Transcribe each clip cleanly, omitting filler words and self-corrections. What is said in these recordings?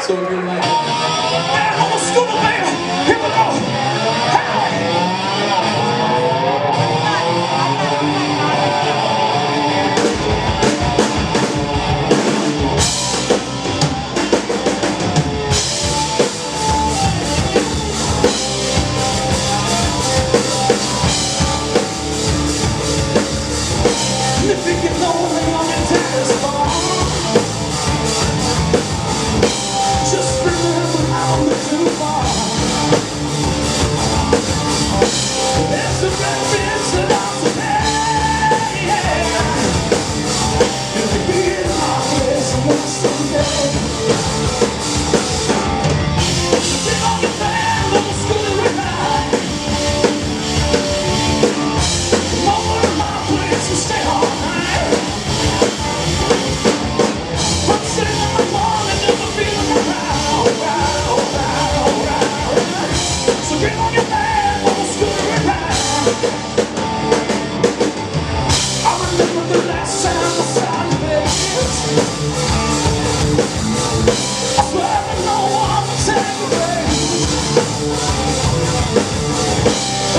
So if you're like, man, I'm a scooter baby, here we go. If you get lonely on your tennis ball, just remember I'm not too far. There's a reference that I'm to pay, yeah. You can be in my place someday. Get on your band, little scooter ride. Come over to my place and stay all night. I'm sitting in the morning and I'm feeling alright, alright. So get on your band, little scooter and ride. I remember the last time I saw you, baby. I swear I know what I'm saying, baby.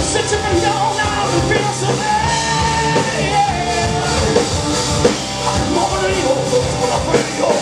Since you've been gone, I've been feeling so bad, yeah. I'm over to your place when I pray to your